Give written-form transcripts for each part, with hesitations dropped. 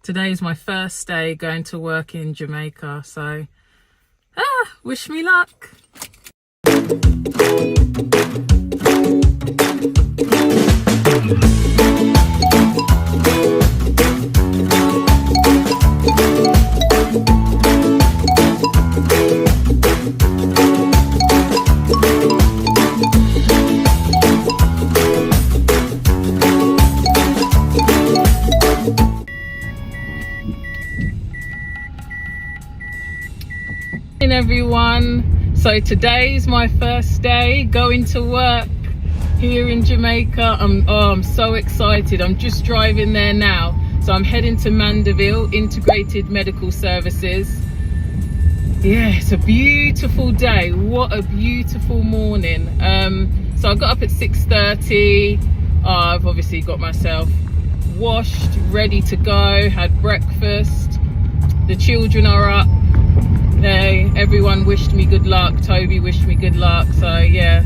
Today is my first day going to work in Jamaica, so wish me luck. Everyone, so today's my first day going to work here in Jamaica. I'm so excited. I'm just driving there now, so I'm heading to Mandeville Integrated Medical Services. Yeah, it's a beautiful day. What a beautiful morning. So I got up at 6:30. I've obviously got myself washed, ready to go, had breakfast. The children are up. Everyone wished me good luck. Toby wished me good luck. So yeah,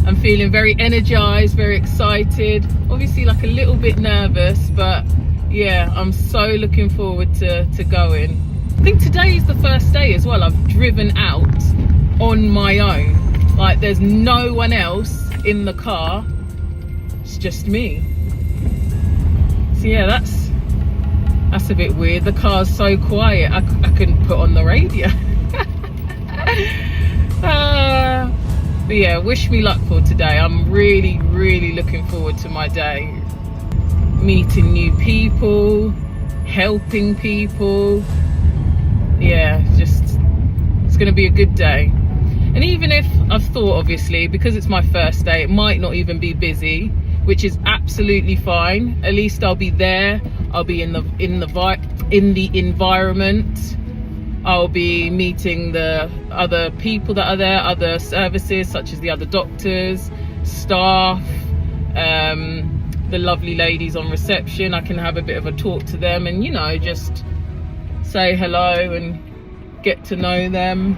I'm feeling very energized, very excited, obviously like a little bit nervous, but yeah, I'm so looking forward to going. I think today is the first day as well I've driven out on my own. Like there's no one else in the car, it's just me. So yeah, that's a bit weird. The car's so quiet, I couldn't put on the radio. But yeah, wish me luck for today. I'm really looking forward to my day. Meeting new people, helping people. Yeah, it's gonna be a good day. And even if I've thought, obviously, because it's my first day, it might not even be busy, which is absolutely fine. At least I'll be there. I'll be in the environment. I'll be meeting the other people that are there, other services such as the other doctors, staff, the lovely ladies on reception. I can have a bit of a talk to them and, you know, just say hello and get to know them.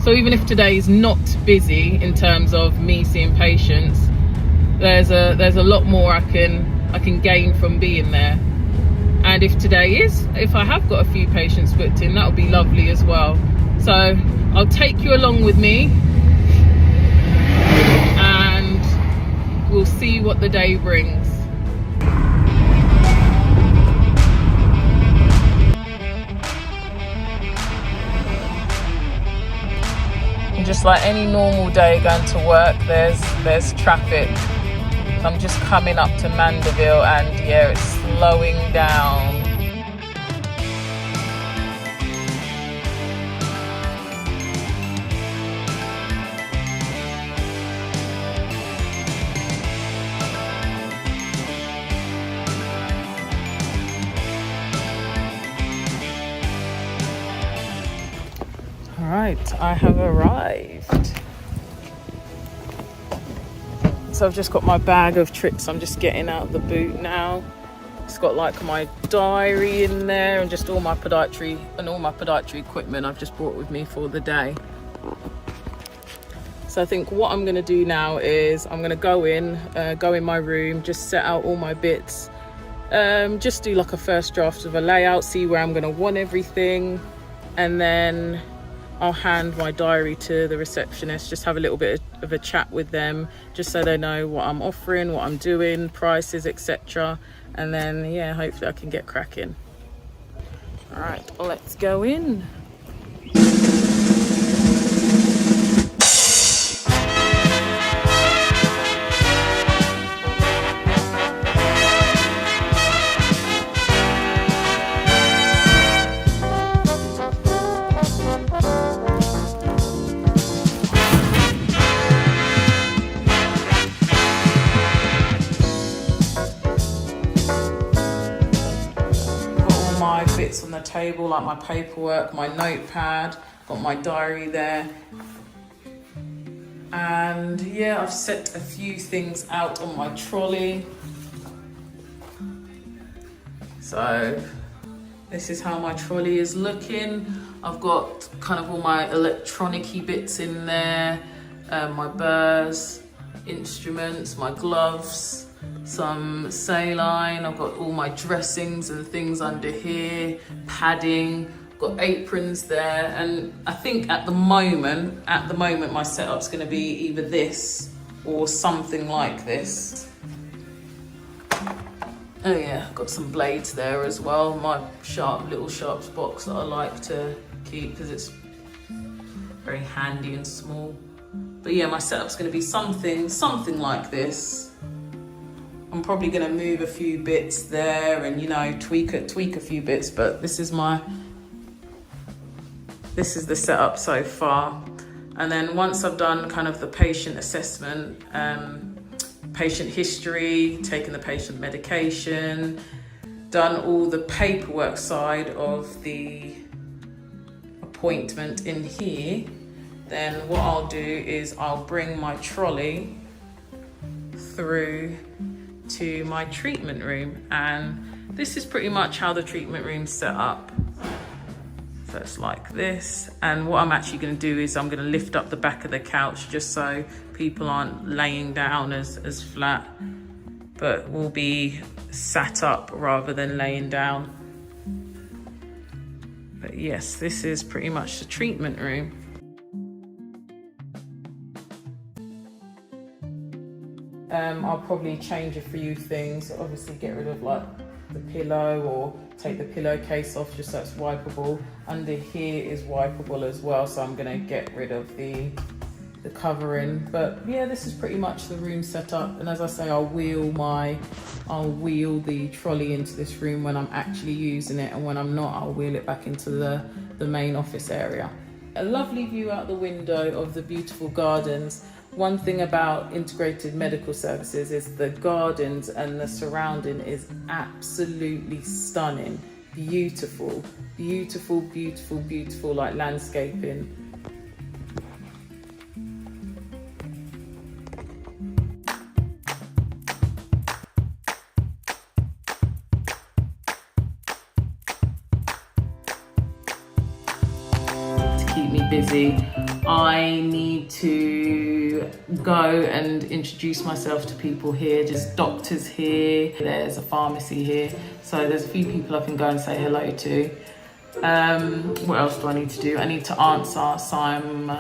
So even if today is not busy in terms of me seeing patients, there's a lot more I can gain from being there. And if I have got a few patients booked in, that'll be lovely as well. So I'll take you along with me and we'll see what the day brings. And just like any normal day going to work, there's traffic. I'm just coming up to Mandeville and yeah, it's slowing down. All right, I have arrived. So I've just got my bag of tricks. I'm just getting out the boot now. It's got like my diary in there and just all my podiatry equipment I've just brought with me for the day. So I think what I'm going to do now is I'm going to go in my room, just set out all my bits, just do like a first draft of a layout, see where I'm going to want everything, and then I'll hand my diary to the receptionist, just have a little bit of a chat with them, just so they know what I'm offering, what I'm doing, prices, etc. And then, yeah, hopefully I can get cracking. All right, let's go in. On the table, like my paperwork, my notepad, got my diary there, and yeah, I've set a few things out on my trolley. So this is how my trolley is looking. I've got kind of all my electronic-y bits in there, my burrs, instruments, my gloves, some saline. I've got all my dressings and things under here, padding, got aprons there. And I think at the moment my setup's gonna be either this or something like this. Oh yeah, got some blades there as well. My little sharps box that I like to keep because it's very handy and small. But yeah, my setup's gonna be something like this. I'm probably gonna move a few bits there and, you know, tweak a few bits, but this is the setup so far. And then once I've done kind of the patient assessment, patient history, taken the patient medication, done all the paperwork side of the appointment in here, then what I'll do is I'll bring my trolley through to my treatment room. And this is pretty much how the treatment room's set up. So it's like this. And what I'm actually going to do is I'm going to lift up the back of the couch just so people aren't laying down as flat, but will be sat up rather than laying down. But yes, this is pretty much the treatment room. I'll probably change a few things, obviously get rid of like the pillow or take the pillowcase off just so it's wipeable. Under here is wipeable as well, so I'm gonna get rid of the covering. But yeah, this is pretty much the room setup. And as I say, I'll wheel the trolley into this room when I'm actually using it, and when I'm not, I'll wheel it back into the main office area. A lovely view out the window of the beautiful gardens. One thing about integrated medical services is the gardens and the surrounding is absolutely stunning. Beautiful, beautiful, beautiful, beautiful, like landscaping. To keep me busy, I need to go and introduce myself to people here. There's doctors here, there's a pharmacy here, so there's a few people I can go and say hello to. What else do I need to do? I need to answer some,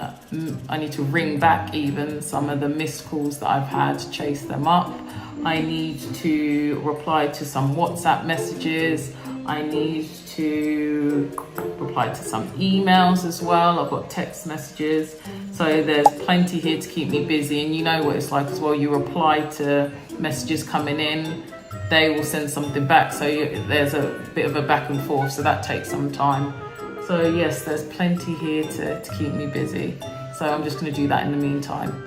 I need to ring back even some of the missed calls that I've had, chase them up. I need to reply to some WhatsApp messages. I need to reply to some emails as well. I've got text messages. So there's plenty here to keep me busy. And you know what it's like as well. You reply to messages coming in, they will send something back. So there's a bit of a back and forth. So that takes some time. So yes, there's plenty here to keep me busy. So I'm just going to do that in the meantime.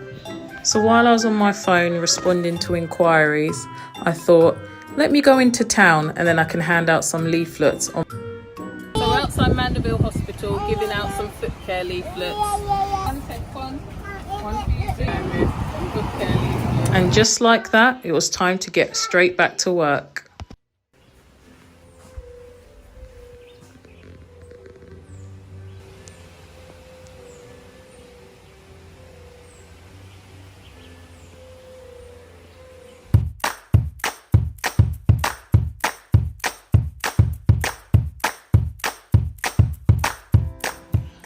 So while I was on my phone responding to inquiries, I thought, let me go into town and then I can hand out some leaflets. So outside Mandeville Hospital, giving out some foot care leaflets. One for you, foot care leaflets. And just like that, it was time to get straight back to work.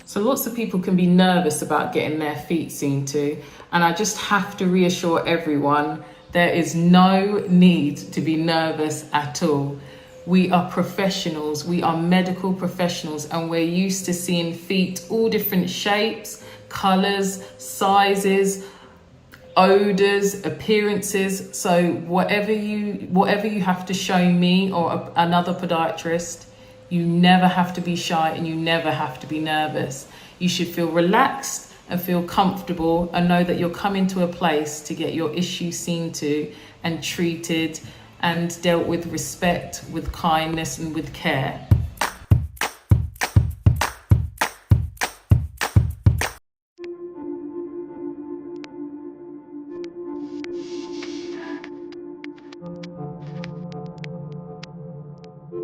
So lots of people can be nervous about getting their feet seen to, and I just have to reassure everyone, there is no need to be nervous at all. We are professionals, we are medical professionals, and we're used to seeing feet all different shapes, colours, sizes, odours, appearances. So whatever you have to show me or another podiatrist, you never have to be shy and you never have to be nervous. You should feel relaxed and feel comfortable and know that you're coming to a place to get your issue seen to and treated and dealt with respect, with kindness and with care.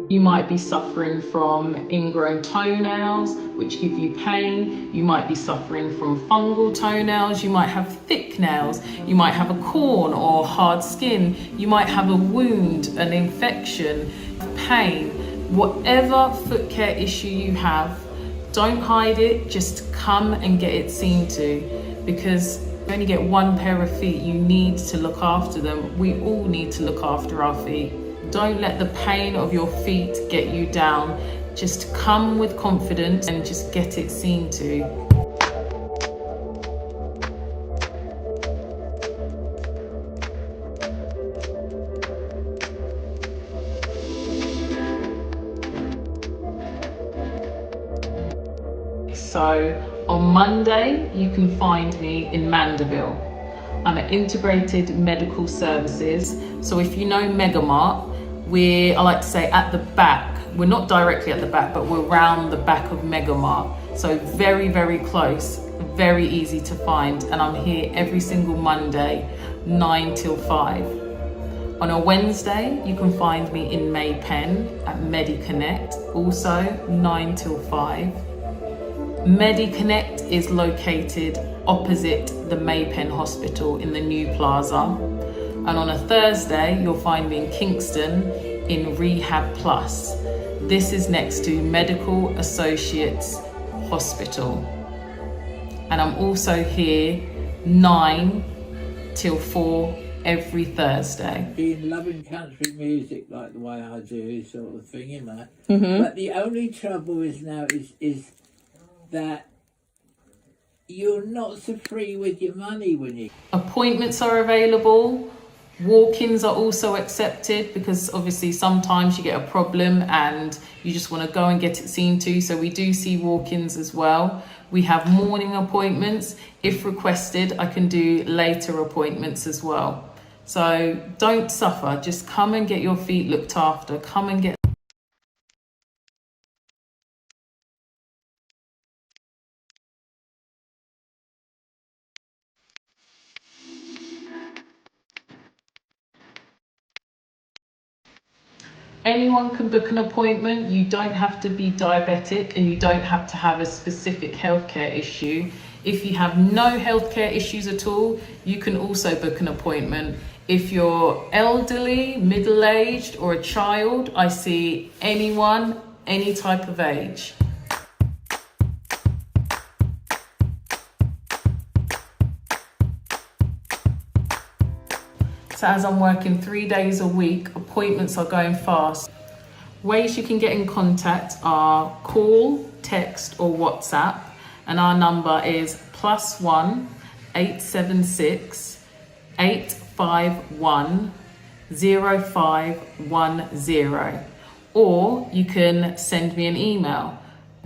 You might be suffering from ingrown toenails, which give you pain. You might be suffering from fungal toenails. You might have thick nails. You might have a corn or hard skin. You might have a wound, an infection, pain. Whatever foot care issue you have, don't hide it. Just come and get it seen to, because you only get one pair of feet. You need to look after them. We all need to look after our feet. Don't let the pain of your feet get you down. Just come with confidence and just get it seen to. So on Monday, you can find me in Mandeville. I'm at Integrated Medical Services. So if you know Megamart, I like to say at the back. We're not directly at the back, but we're round the back of Megamart. So very, very close, very easy to find. And I'm here every single Monday, 9 till 5. On a Wednesday, you can find me in Maypen at MediConnect, also 9 till 5. MediConnect is located opposite the Maypen Hospital in the new plaza. And on a Thursday, you'll find me in Kingston in Rehab Plus. This is next to Medical Associates Hospital. And I'm also here 9 till 4 every Thursday. Being loving country music like the way I do, sort of thing, you know. But the only trouble is now is that you're not so free with your money when you... Appointments are available. Walk-ins are also accepted, because obviously sometimes you get a problem and you just want to go and get it seen to. So we do see walk-ins as well. We have morning appointments. If requested, I can do later appointments as well. So don't suffer. Just come and get your feet looked after. Come and get... Anyone can book an appointment. You don't have to be diabetic and you don't have to have a specific healthcare issue. If you have no healthcare issues at all, you can also book an appointment. If you're elderly, middle-aged or a child, I see anyone, any type of age. So as I'm working 3 days a week, appointments are going fast. Ways you can get in contact are call, text or WhatsApp. And our number is +1 876 851 0510. Or you can send me an email,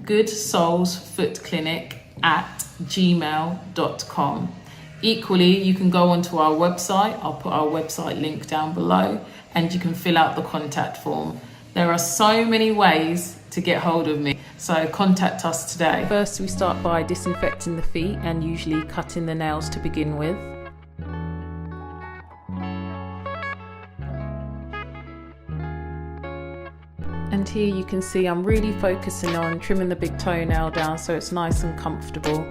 goodsoulsfootclinic@gmail.com. Equally, you can go onto our website. I'll put our website link down below and you can fill out the contact form. There are so many ways to get hold of me, so contact us today. First, we start by disinfecting the feet and usually cutting the nails to begin with. And here you can see I'm really focusing on trimming the big toenail down so it's nice and comfortable.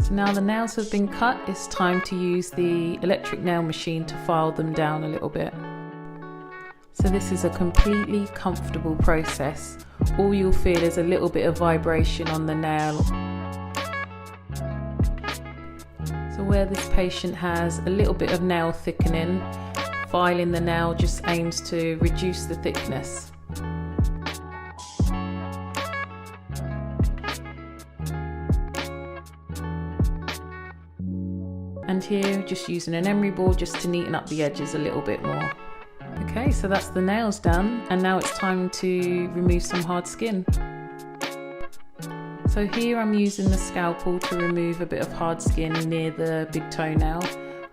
So now the nails have been cut, it's time to use the electric nail machine to file them down a little bit. So this is a completely comfortable process. All you'll feel is a little bit of vibration on the nail. So where this patient has a little bit of nail thickening, filing the nail just aims to reduce the thickness. And here, just using an emery board just to neaten up the edges a little bit more. Okay, so that's the nails done, and now it's time to remove some hard skin. So here I'm using the scalpel to remove a bit of hard skin near the big toenail.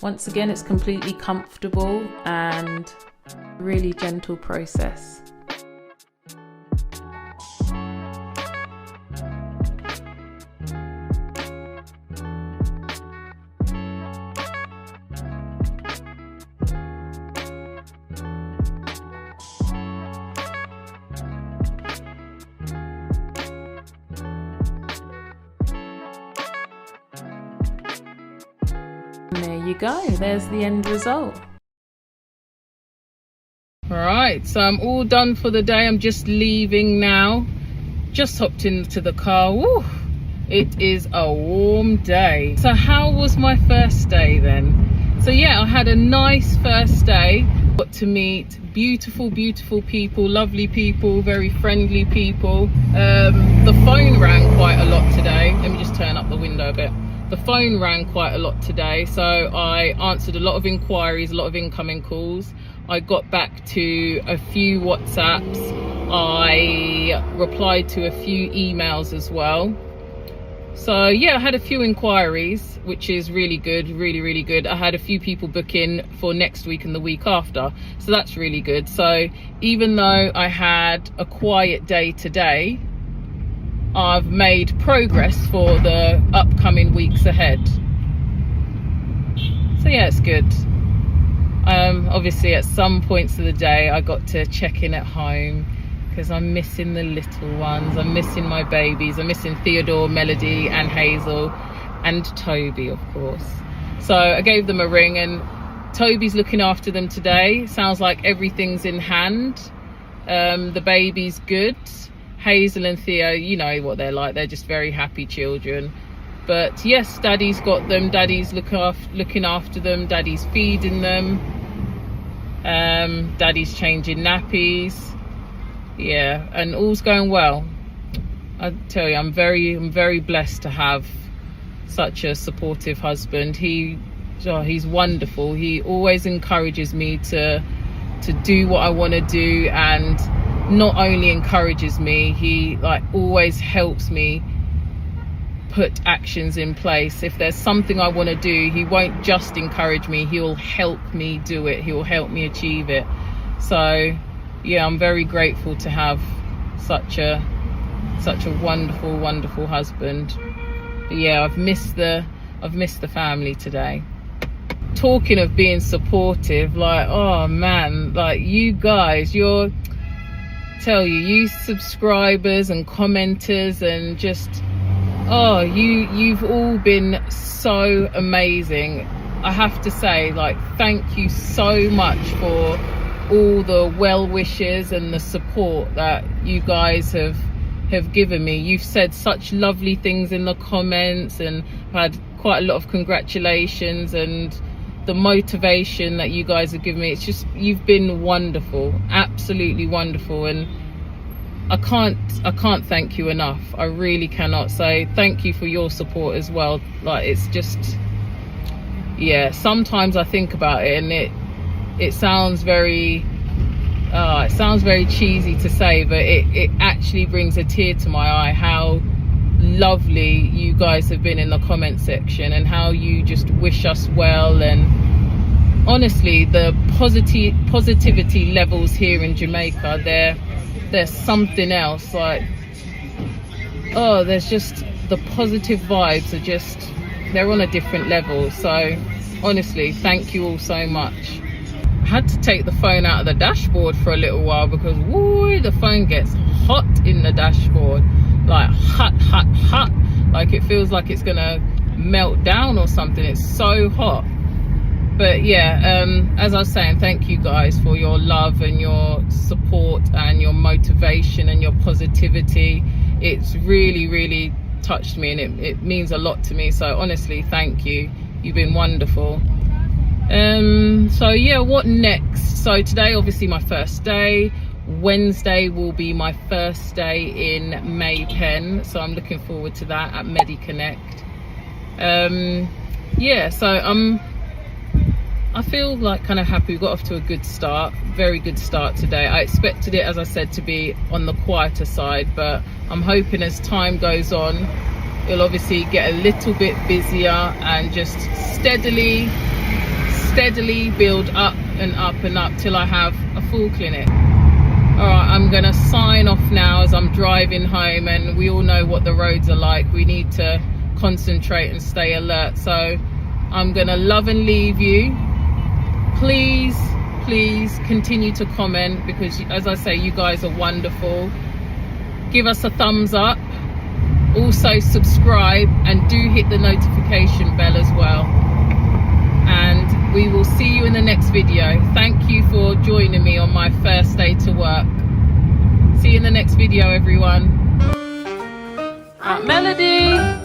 Once again, it's completely comfortable and a really gentle process. And there you go, there's the end result. Right, so I'm all done for the day. I'm just leaving now. Just hopped into the car. Woo, it is a warm day. So how was my first day then? So yeah, I had a nice first day. Got to meet beautiful people, lovely people, very friendly people. The phone rang quite a lot today. Let me just turn up the window a bit. The phone rang quite a lot today, so I answered a lot of inquiries, a lot of incoming calls. I got back to a few WhatsApps. I replied to a few emails as well. So yeah, I had a few inquiries, which is really good, really good. I had a few people book in for next week and the week after, so that's really good. So even though I had a quiet day today, I've made progress for the upcoming weeks ahead. So yeah, it's good. Obviously at some points of the day I got to check in at home because I'm missing the little ones. I'm missing my babies. I'm missing Theodore, Melody and Hazel and Toby, of course. So I gave them a ring and Toby's looking after them today. Sounds like everything's in hand. The baby's good. Hazel and Theo, you know what they're like. They're just very happy children. But yes, Daddy's got them. Daddy's looking after them. Daddy's feeding them. Daddy's changing nappies. Yeah, and all's going well. I tell you, I'm very blessed to have such a supportive husband. He's wonderful. He always encourages me to do what I want to do, and not only encourages me, he like always helps me put actions in place. If there's something I want to do, he won't just encourage me, he'll help me do it. He'll help me achieve it. So yeah, I'm very grateful to have such a wonderful husband. But yeah, I've missed the family today. Talking of being supportive, like, oh man, like you guys, you subscribers and commenters and just, oh, you've all been so amazing. I have to say, like, thank you so much for all the well wishes and the support that you guys have given me. You've said such lovely things in the comments, and I've had quite a lot of congratulations, and the motivation that you guys have given me, it's just, you've been wonderful, absolutely wonderful, and I can't thank you enough. I really cannot. So thank you for your support as well. Like, it's just, yeah, sometimes I think about it and it sounds very cheesy to say, but it actually brings a tear to my eye how lovely you guys have been in the comment section, and how you just wish us well. And honestly, the positivity levels here in Jamaica, there's something else. Like, oh, there's just, the positive vibes are just, they're on a different level. So honestly, thank you all so much. I had to take the phone out of the dashboard for a little while because, woo, the phone gets hot in the dashboard. Like hot, like it feels like it's gonna melt down or something. It's so hot. But yeah, as I was saying, thank you guys for your love and your support and your motivation and your positivity. It's really touched me, and it means a lot to me. So honestly, thank you. You've been wonderful. So yeah, what next? So today, obviously my first day. Wednesday will be my first day in Maypen, so I'm looking forward to that at MediConnect. Yeah, so I feel like kind of happy. We got off to a good start, very good start today. I expected it, as I said, to be on the quieter side, but I'm hoping as time goes on, it'll obviously get a little bit busier and just steadily build up and up and up till I have a full clinic. All right, I'm gonna sign off now as I'm driving home, and we all know what the roads are like. We need to concentrate and stay alert. So I'm gonna love and leave you. Please continue to comment, because as I say, you guys are wonderful. Give us a thumbs up. Also subscribe, and do hit the notification bell as well. we will see you in the next video. Thank you for joining me on my first day to work. See you in the next video, everyone. Melody.